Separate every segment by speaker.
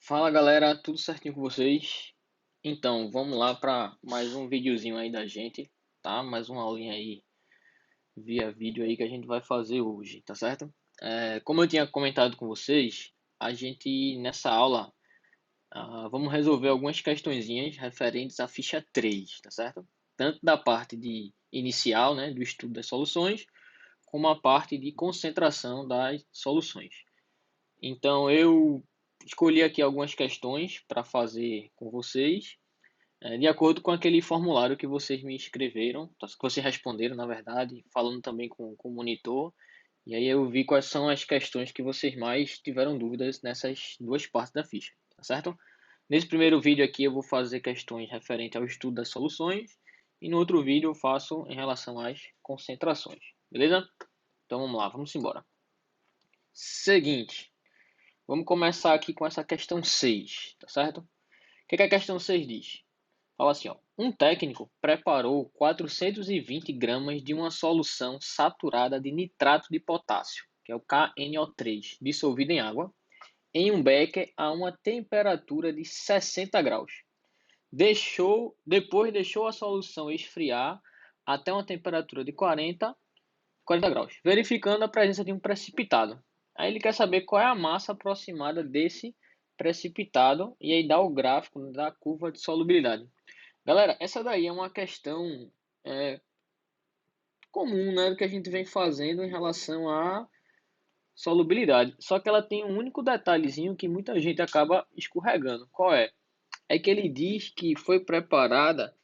Speaker 1: Fala galera, tudo certinho com vocês? Então, vamos lá para mais um videozinho aí da gente, tá? Mais uma aulinha aí via vídeo aí que a gente vai fazer hoje, tá certo? Como eu tinha comentado com vocês, a gente nessa aula vamos resolver algumas questõezinhas referentes à ficha 3, tá certo? Tanto da parte de inicial, né, do estudo das soluções, como a parte de concentração das soluções. Então eu escolhi aqui algumas questões para fazer com vocês, de acordo com aquele formulário que vocês me escreveram, tá? Que vocês responderam, na verdade, falando também com o monitor. E aí eu vi quais são as questões que vocês mais tiveram dúvidas nessas duas partes da ficha, tá certo? Nesse primeiro vídeo aqui eu vou fazer questões referentes ao estudo das soluções e no outro vídeo eu faço em relação às concentrações, beleza? Então vamos lá, vamos embora. Seguinte. Vamos começar aqui com essa questão 6, tá certo? O que a questão 6 diz? Fala assim, ó. Um técnico preparou 420 gramas de uma solução saturada de nitrato de potássio, que é o KNO3, dissolvido em água, em um becker a uma temperatura de 60 graus. Depois deixou a solução esfriar até uma temperatura de 40 graus, verificando a presença de um precipitado. Aí ele quer saber qual é a massa aproximada desse precipitado e aí dá o gráfico da curva de solubilidade. Galera, essa daí é uma questão é, comum, né, que a gente vem fazendo em relação à solubilidade. Só que ela tem um único detalhezinho que muita gente acaba escorregando. Qual é? É que ele diz que foi preparada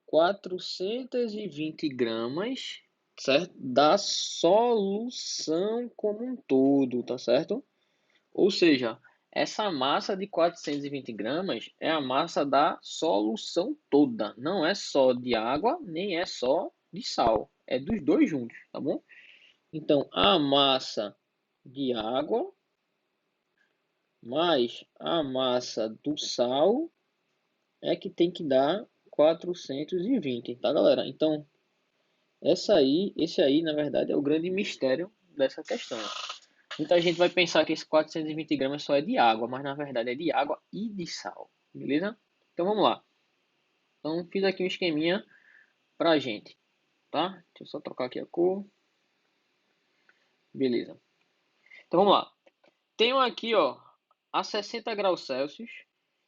Speaker 1: 420 gramas, certo? Da solução como um todo, tá certo? Ou seja, essa massa de 420 gramas é a massa da solução toda. Não é só de água, nem é só de sal. É dos dois juntos, tá bom? Então, a massa de água mais a massa do sal é que tem que dar 420, tá, galera? Então, esse aí, na verdade, é o grande mistério dessa questão. Muita gente vai pensar que esse 420 gramas só é de água, mas na verdade é de água e de sal, beleza? Então vamos lá. Então fiz aqui um esqueminha pra gente, tá? Deixa eu só trocar aqui a cor. Beleza. Então vamos lá. Tenho aqui, ó, a 60 graus Celsius,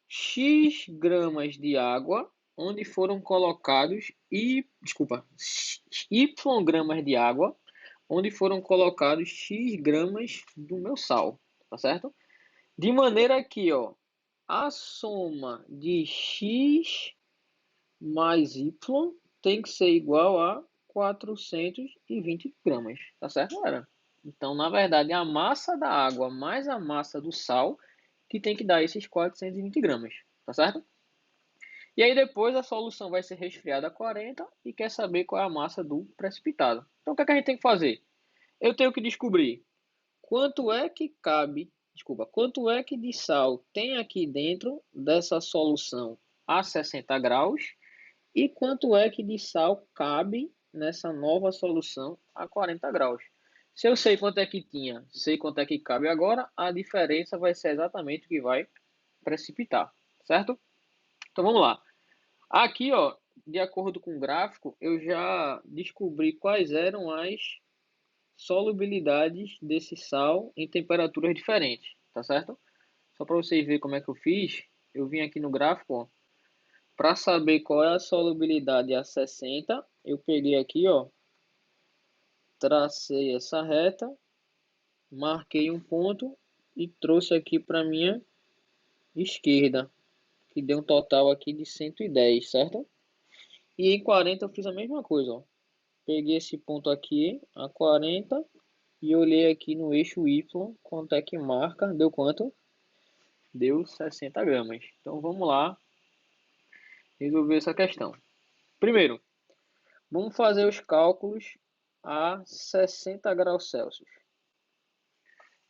Speaker 1: X gramas de água, onde foram colocados Y gramas de água, onde foram colocados X gramas do meu sal, tá certo? De maneira que, ó, a soma de X mais Y tem que ser igual a 420 gramas, tá certo, galera? Então, na verdade, é a massa da água mais a massa do sal que tem que dar esses 420 gramas, tá certo? E aí depois a solução vai ser resfriada a 40 e quer saber qual é a massa do precipitado. Então, o que é que a gente tem que fazer? Eu tenho que descobrir quanto é que cabe, quanto é que de sal tem aqui dentro dessa solução a 60 graus e quanto é que de sal cabe nessa nova solução a 40 graus. Se eu sei quanto é que tinha, sei quanto é que cabe agora, a diferença vai ser exatamente o que vai precipitar, certo? Então vamos lá. Aqui, ó, de acordo com o gráfico, eu já descobri quais eram as solubilidades desse sal em temperaturas diferentes, tá certo? Só para vocês verem como é que eu fiz, eu vim aqui no gráfico, para saber qual é a solubilidade a 60, eu peguei aqui, ó, tracei essa reta, marquei um ponto e trouxe aqui para minha esquerda, que deu um total aqui de 110, certo? E em 40 eu fiz a mesma coisa, ó. Peguei esse ponto aqui, a 40, e olhei aqui no eixo Y, quanto é que marca, deu quanto? Deu 60 gramas. Então vamos lá resolver essa questão. Primeiro, vamos fazer os cálculos a 60 graus Celsius.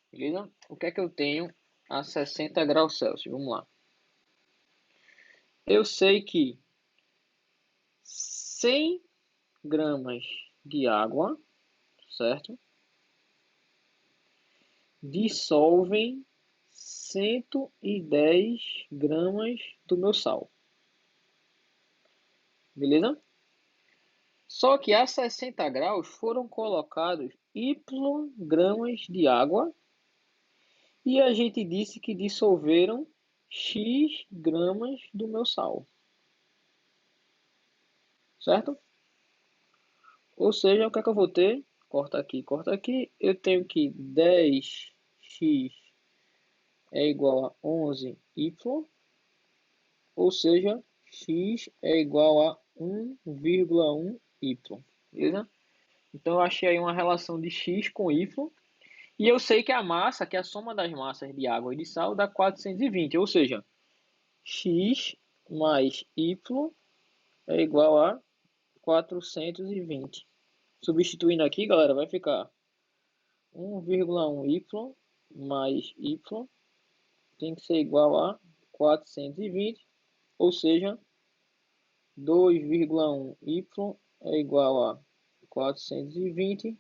Speaker 1: Beleza? O que é que eu tenho a 60 graus Celsius? Vamos lá. Eu sei que 100 gramas de água, certo? Dissolvem 110 gramas do meu sal. Beleza? Só que a 60 graus foram colocados Y gramas de água e a gente disse que dissolveram X gramas do meu sal. Certo? Ou seja, o que é que eu vou ter? Corta aqui, corta aqui. Eu tenho que 10x é igual a 11y, ou seja, x é igual a 1,1y. Beleza? Então eu achei aí uma relação de x com y. E eu sei que a massa, que é a soma das massas de água e de sal, dá 420. Ou seja, x mais y é igual a 420. Substituindo aqui, galera, vai ficar 1,1y mais y tem que ser igual a 420, ou seja, 2,1y é igual a 420,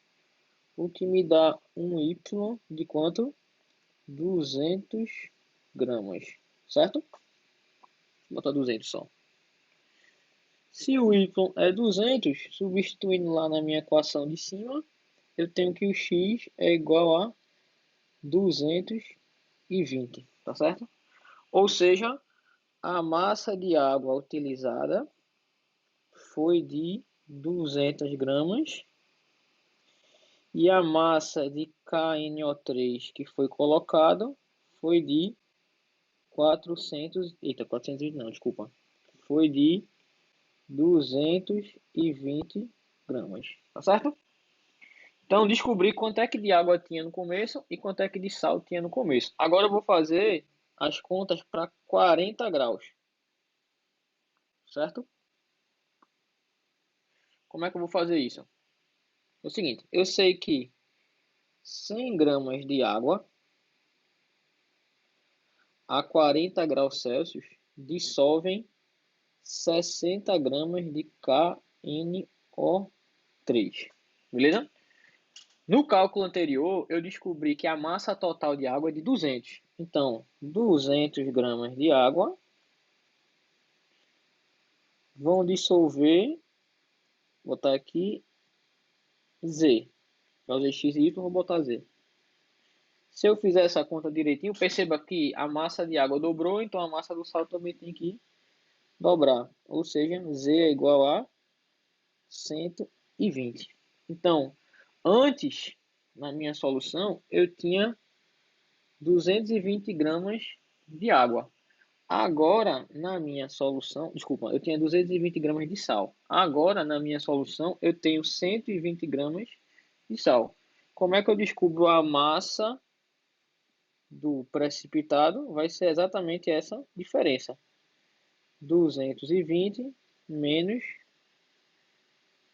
Speaker 1: o que me dá um y de quanto? 200 gramas, certo? Vou botar 200 só. Se o y é 200, substituindo lá na minha equação de cima, eu tenho que o x é igual a 220, tá certo? Ou seja, a massa de água utilizada foi de 200 gramas e a massa de KNO3 que foi colocado foi de 420 não, desculpa. Foi de 220 gramas, tá certo? Então, descobri quanto é que de água tinha no começo e quanto é que de sal tinha no começo. Agora eu vou fazer as contas para 40 graus, certo? Como é que eu vou fazer isso? É o seguinte, eu sei que 100 gramas de água a 40 graus Celsius dissolvem 60 gramas de KNO3, beleza? No cálculo anterior, eu descobri que a massa total de água é de 200. Então, 200 gramas de água vão dissolver, vou botar aqui Z. Para usar X e Y, vou botar Z. Se eu fizer essa conta direitinho, perceba que a massa de água dobrou, então a massa do sal também tem que dobrar. Ou seja, Z é igual a 120. Então, antes, na minha solução, eu tinha 220 gramas de água. Agora, na minha solução, desculpa, eu tinha 220 gramas de sal. Agora, na minha solução, eu tenho 120 gramas de sal. Como é que eu descubro a massa do precipitado? Vai ser exatamente essa diferença. 220 menos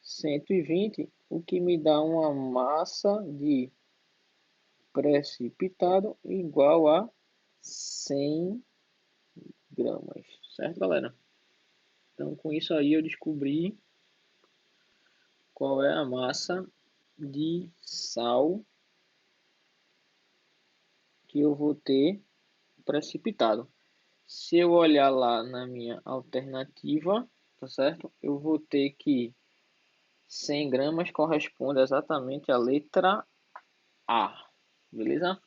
Speaker 1: 120, o que me dá uma massa de precipitado igual a 100 gramas, certo, galera? Então, com isso aí eu descobri qual é a massa de sal que eu vou ter precipitado. Se eu olhar lá na minha alternativa, tá certo? Eu vou ter que 100 gramas corresponde exatamente à letra A, beleza?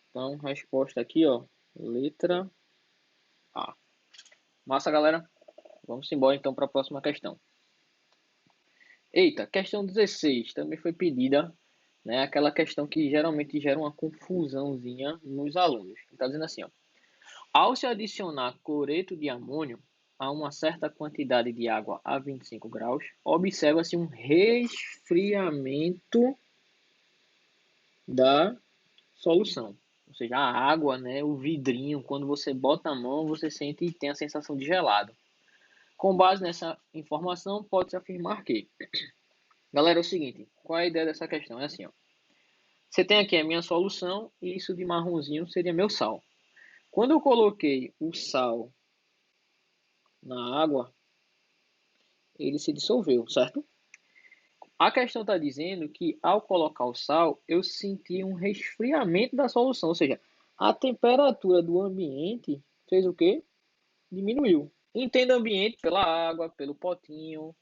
Speaker 1: Então, resposta aqui, ó, letra A. Massa, galera? Vamos embora então para a próxima questão. Eita, questão 16 também foi pedida, né? Aquela questão que geralmente gera uma confusãozinha nos alunos. Está dizendo assim, ó. Ao se adicionar cloreto de amônio a uma certa quantidade de água a 25 graus, observa-se um resfriamento da solução. Ou seja, a água, né, o vidrinho, quando você bota a mão, você sente e tem a sensação de gelado. Com base nessa informação, pode-se afirmar que... Galera, é o seguinte, qual é a ideia dessa questão? É assim, ó. Você tem aqui a minha solução e isso de marronzinho seria meu sal. Quando eu coloquei o sal na água, ele se dissolveu, certo? A questão está dizendo que ao colocar o sal, eu senti um resfriamento da solução, ou seja, a temperatura do ambiente fez o quê? Diminuiu. Entenda ambiente pela água, pelo potinho,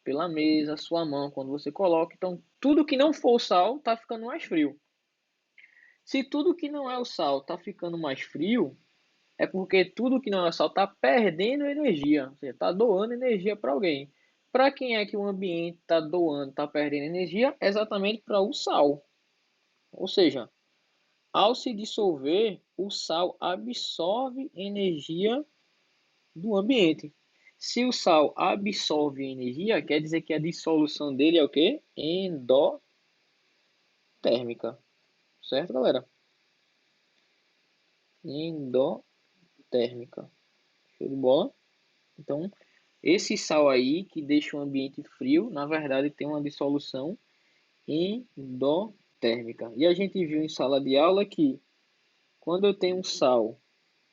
Speaker 1: pela mesa, sua mão, quando você coloca. Então, tudo que não for o sal está ficando mais frio. Se tudo que não é o sal está ficando mais frio, é porque tudo que não é sal está perdendo energia, ou seja, está doando energia para alguém. Para quem é que o ambiente está doando, está perdendo energia? Exatamente para o sal. Ou seja, ao se dissolver, o sal absorve energia do ambiente. Se o sal absorve energia, quer dizer que a dissolução dele é o quê? Endotérmica. Certo, galera? Endotérmica. Show de bola? Então, esse sal aí que deixa o ambiente frio, na verdade tem uma dissolução endotérmica. E a gente viu em sala de aula que quando eu tenho um sal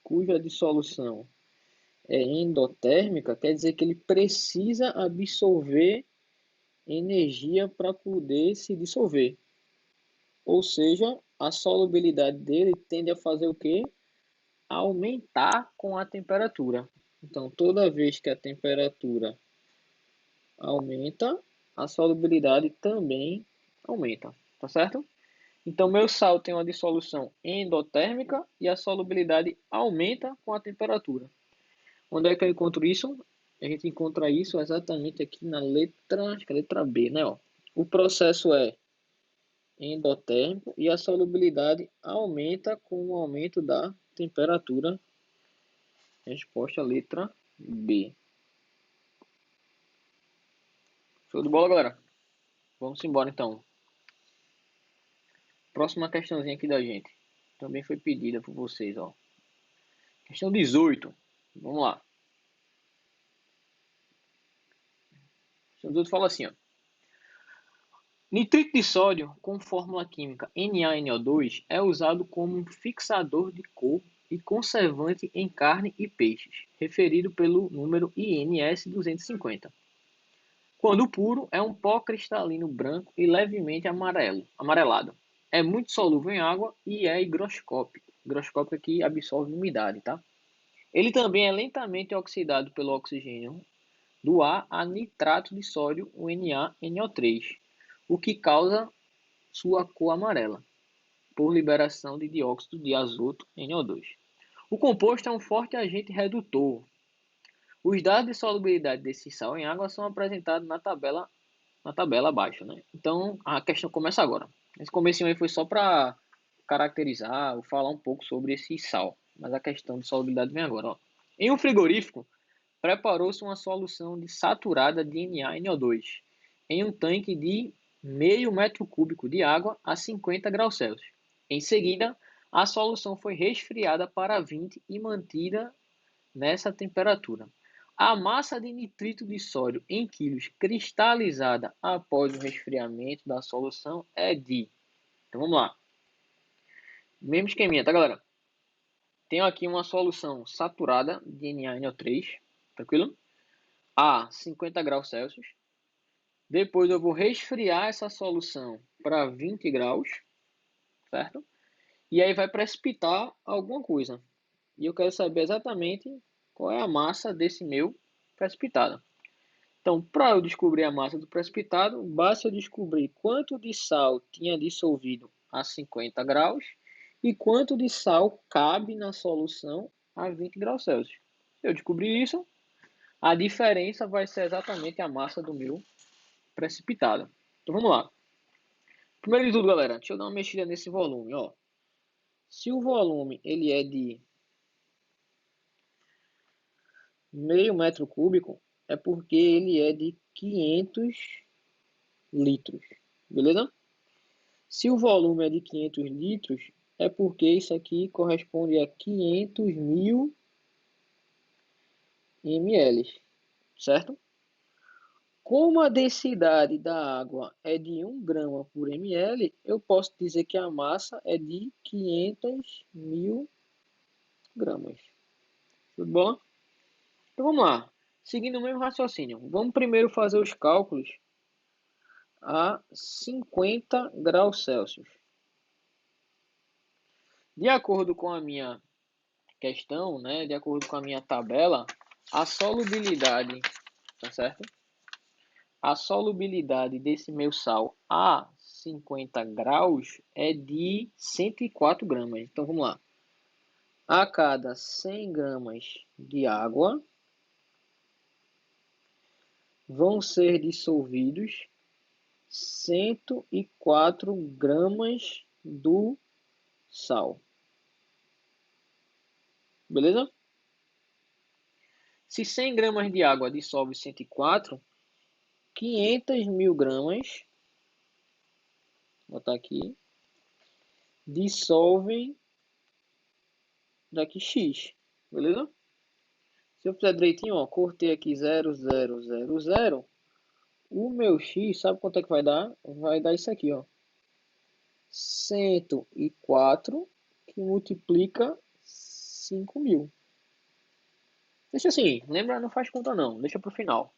Speaker 1: cuja dissolução é endotérmica, quer dizer que ele precisa absorver energia para poder se dissolver. Ou seja, a solubilidade dele tende a fazer o quê? Aumentar com a temperatura. Então, toda vez que a temperatura aumenta, a solubilidade também aumenta, tá certo? Então, meu sal tem uma dissolução endotérmica e a solubilidade aumenta com a temperatura. Onde é que eu encontro isso? A gente encontra isso exatamente aqui na letra, acho que é a letra B, né? Ó. O processo é endotérmico e a solubilidade aumenta com o aumento da temperatura. Resposta letra B. Show de bola, galera? Vamos embora então. Próxima questãozinha aqui da gente. Também foi pedida por vocês, ó. Questão 18. Vamos lá. Questão 18 fala assim, ó. Nitrito de sódio com fórmula química NaNO2 é usado como um fixador de cor e conservante em carne e peixes, referido pelo número INS 250. Quando puro, é um pó cristalino branco e levemente amarelado. É muito solúvel em água e é higroscópico. Higroscópico aqui absorve umidade, tá? Ele também é lentamente oxidado pelo oxigênio do ar a nitrato de sódio, o NaNO3, o que causa sua cor amarela, por liberação de dióxido de azoto, NO2. O composto é um forte agente redutor. Os dados de solubilidade desse sal em água são apresentados na tabela abaixo, né? Então, a questão começa agora. Esse comecinho aí foi só para caracterizar ou falar um pouco sobre esse sal, mas a questão de solubilidade vem agora, ó. Em um frigorífico, preparou-se uma solução de saturada de NaNO2 em um tanque de meio metro cúbico de água a 50 graus Celsius. Em seguida, a solução foi resfriada para 20 e mantida nessa temperatura. A massa de nitrito de sódio em quilos cristalizada após o resfriamento da solução é de... Então vamos lá. Mesmo esqueminha, tá, galera? Tenho aqui uma solução saturada de NaNO3, tranquilo? A 50 graus Celsius. Depois eu vou resfriar essa solução para 20 graus, certo? E aí vai precipitar alguma coisa. E eu quero saber exatamente qual é a massa desse meu precipitado. Então, para eu descobrir a massa do precipitado, basta eu descobrir quanto de sal tinha dissolvido a 50 graus e quanto de sal cabe na solução a 20 graus Celsius. Se eu descobrir isso, a diferença vai ser exatamente a massa do meu precipitado. Então vamos lá. Primeiro de tudo, galera, deixa eu dar uma mexida nesse volume, ó. Se o volume ele é de meio metro cúbico, é porque ele é de 500 litros, beleza? Se o volume é de 500 litros, é porque isso aqui corresponde a 500 mil ml, certo? Como a densidade da água é de 1 grama por ml, eu posso dizer que a massa é de 500 mil gramas. Tudo bom? Então vamos lá. Seguindo o mesmo raciocínio. Vamos primeiro fazer os cálculos a 50 graus Celsius. De acordo com a minha questão, né, de acordo com a minha tabela, a solubilidade, tá certo? A solubilidade desse meu sal a 50 graus é de 104 gramas. Então vamos lá. A cada 100 gramas de água vão ser dissolvidos 104 gramas do sal. Beleza? Se 100 gramas de água dissolve 104, 500 mil gramas, vou botar aqui, dissolvem daqui X. Beleza? Se eu fizer direitinho, ó, cortei aqui 0,000, o meu X, sabe quanto é que vai dar? Vai dar isso aqui, ó. 104 que multiplica 5.000. Deixa assim, lembra, não faz conta não, deixa para o final,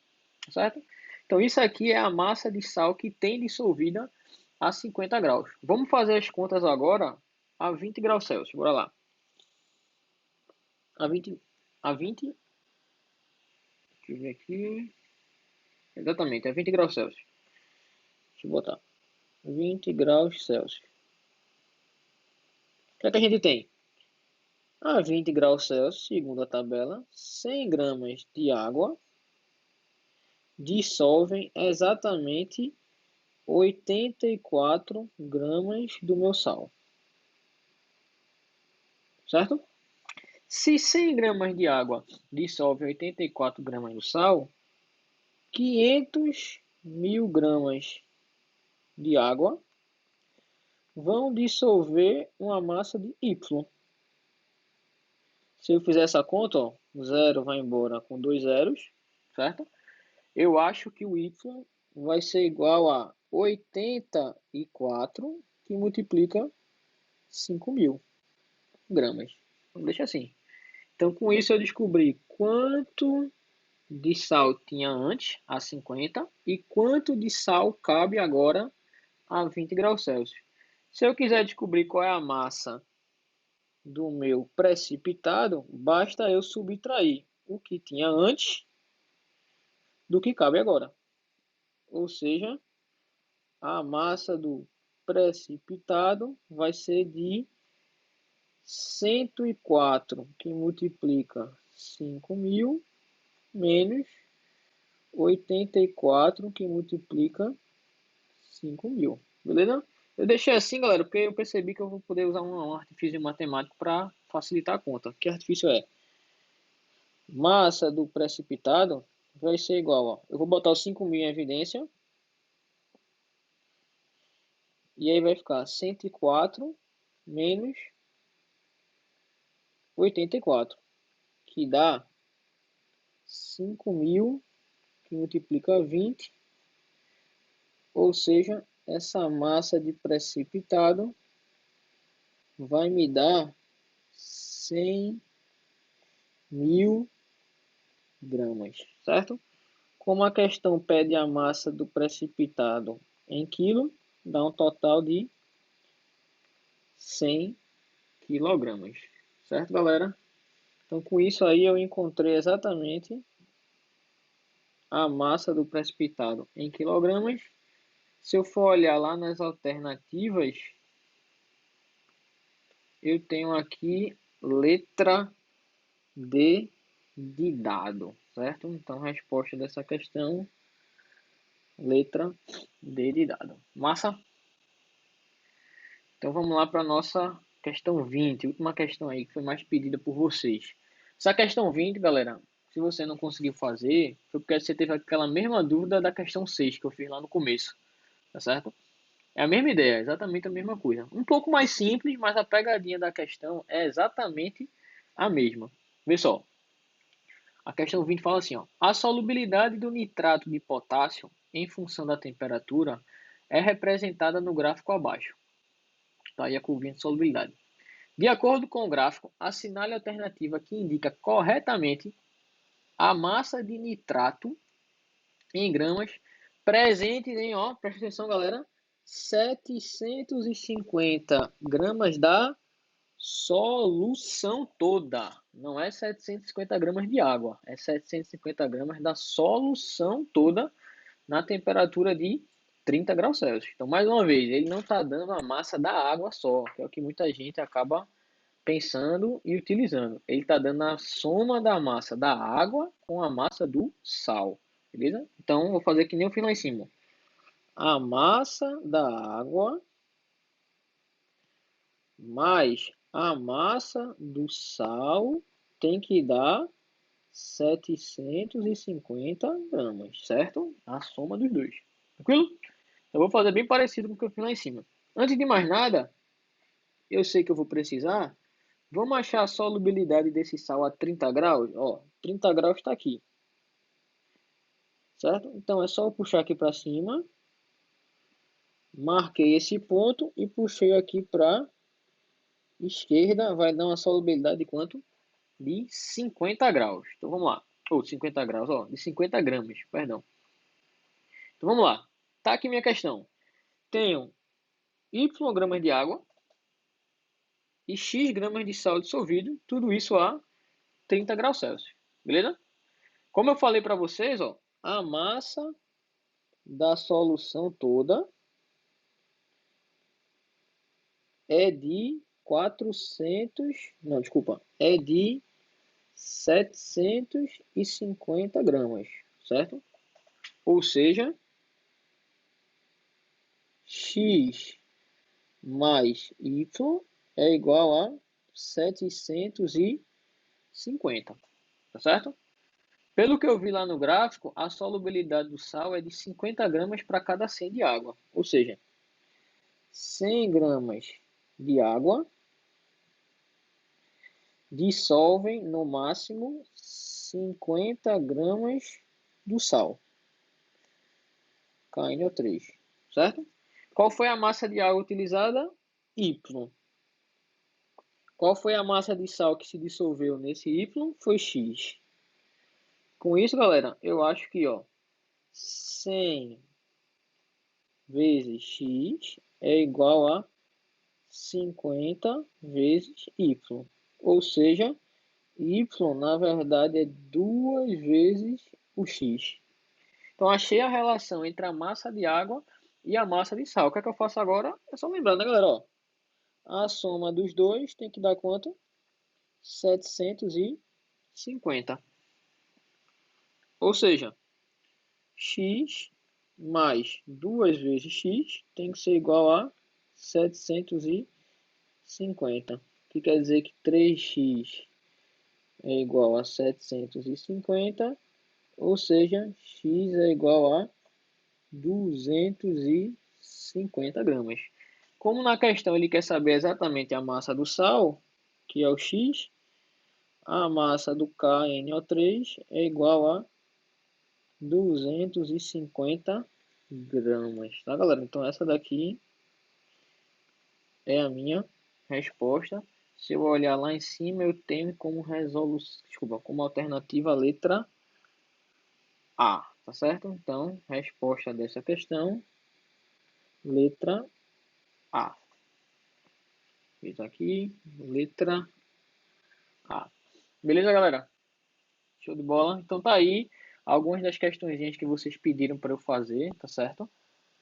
Speaker 1: certo? Então isso aqui é a massa de sal que tem dissolvida a 50 graus. Vamos fazer as contas agora a 20 graus Celsius, bora lá. A 20, deixa eu ver aqui, exatamente, é 20 graus Celsius. Deixa eu botar, 20 graus Celsius. O que é que a gente tem? A 20 graus Celsius, segundo a tabela, 100 gramas de água dissolvem exatamente 84 gramas do meu sal, certo? Se 100 gramas de água dissolve 84 gramas do sal, 500 mil gramas de água vão dissolver uma massa de Y. Se eu fizer essa conta, ó, 0 vai embora com 2 zeros, certo? Eu acho que o Y vai ser igual a 84 que multiplica 5.000 gramas. Então, deixa assim. Então, com isso, eu descobri quanto de sal tinha antes, a 50, e quanto de sal cabe agora a 20 graus Celsius. Se eu quiser descobrir qual é a massa do meu precipitado, basta eu subtrair o que tinha antes do que cabe agora. Ou seja, a massa do precipitado vai ser de 104, que multiplica 5.000, menos 84, que multiplica 5.000. Beleza? Eu deixei assim, galera, porque eu percebi que eu vou poder usar um artifício matemático para facilitar a conta. Que artifício é? Massa do precipitado vai ser igual, ó. Eu vou botar os 5.000 em evidência. E aí vai ficar 104 menos 84, que dá 5.000, que multiplica 20, ou seja, essa massa de precipitado vai me dar 100.000 gramas, certo? Como a questão pede a massa do precipitado em quilo, dá um total de 100 quilogramas, certo, galera? Então, com isso aí eu encontrei exatamente a massa do precipitado em quilogramas. Se eu for olhar lá nas alternativas, eu tenho aqui letra D de dado, certo? Então, a resposta dessa questão, letra D de dado. Massa? Então, vamos lá para a nossa questão 20, última questão aí, que foi mais pedida por vocês. Essa questão 20, galera, se você não conseguiu fazer, foi porque você teve aquela mesma dúvida da questão 6 que eu fiz lá no começo, tá certo? É a mesma ideia, exatamente a mesma coisa. Um pouco mais simples, mas a pegadinha da questão é exatamente a mesma. Vê só, a questão 20 fala assim, ó, a solubilidade do nitrato de potássio em função da temperatura é representada no gráfico abaixo. Tá aí a curvinha de solubilidade. De acordo com o gráfico, assinale a alternativa que indica corretamente a massa de nitrato em gramas presente em, ó, presta atenção, galera, 750 gramas da solução toda. Não é 750 gramas de água, é 750 gramas da solução toda na temperatura de 30 graus Celsius. Então, mais uma vez, ele não está dando a massa da água só, que é o que muita gente acaba pensando e utilizando. Ele está dando a soma da massa da água com a massa do sal, beleza? Então, vou fazer que nem eu fiz lá em cima. A massa da água mais a massa do sal tem que dar 750 gramas, certo? A soma dos dois. Tranquilo? Eu vou fazer bem parecido com o que eu fiz lá em cima. Antes de mais nada, eu sei que eu vou precisar. Vamos achar a solubilidade desse sal a 30 graus? Ó, 30 graus está aqui, certo? Então é só eu puxar aqui para cima. Marquei esse ponto e puxei aqui para esquerda. Vai dar uma solubilidade de quanto? De 50 graus. Então vamos lá. Ou 50 graus, ó, de 50 gramas, perdão. Então vamos lá. Tá aqui minha questão. Tenho Y gramas de água e X gramas de sal dissolvido, tudo isso a 30 graus Celsius. Beleza? Como eu falei para vocês, ó, a massa da solução toda é de 400, não, desculpa, é de 750 gramas, certo? Ou seja, X mais Y é igual a 750, tá certo? Pelo que eu vi lá no gráfico, a solubilidade do sal é de 50 gramas para cada 100 de água. Ou seja, 100 gramas de água dissolvem no máximo 50 gramas do sal, KNO3, certo? Qual foi a massa de água utilizada? Y. Qual foi a massa de sal que se dissolveu nesse Y? Foi X. Com isso, galera, eu acho que, ó, 100 vezes X é igual a 50 vezes Y. Ou seja, Y, na verdade, é 2 vezes o X. Então, achei a relação entre a massa de água e a massa de sal. O que é que eu faço agora? É só lembrar, né, galera? Ó, a soma dos dois tem que dar quanto? 750. Ou seja, x mais 2 vezes x tem que ser igual a 750. Que quer dizer que 3x é igual a 750, ou seja, x é igual a 250 gramas. Como na questão ele quer saber exatamente a massa do sal, que é o x, a massa do KNO3 é igual a 250 gramas, tá, galera? Então essa daqui é a minha resposta. Se eu olhar lá em cima, eu tenho como resolução, desculpa, como alternativa a letra A, tá certo? Então, resposta dessa questão, letra A. Fiz aqui, letra A. Beleza, galera? Show de bola. Então tá aí algumas das questõezinhas que vocês pediram para eu fazer, tá certo?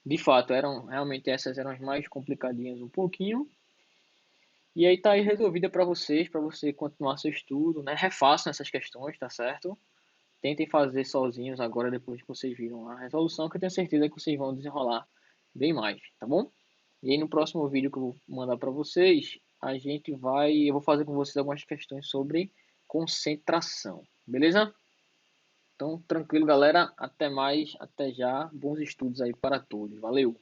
Speaker 1: De fato, realmente essas eram as mais complicadinhas um pouquinho. E aí tá aí resolvida para vocês, para você continuar seu estudo, né? Refaçam essas questões, tá certo? Tentem fazer sozinhos agora, depois que vocês viram a resolução, que eu tenho certeza que vocês vão desenrolar bem mais, tá bom? E aí no próximo vídeo que eu vou mandar para vocês, eu vou fazer com vocês algumas questões sobre concentração, beleza? Então, tranquilo, galera. Até mais, até já. Bons estudos aí para todos. Valeu!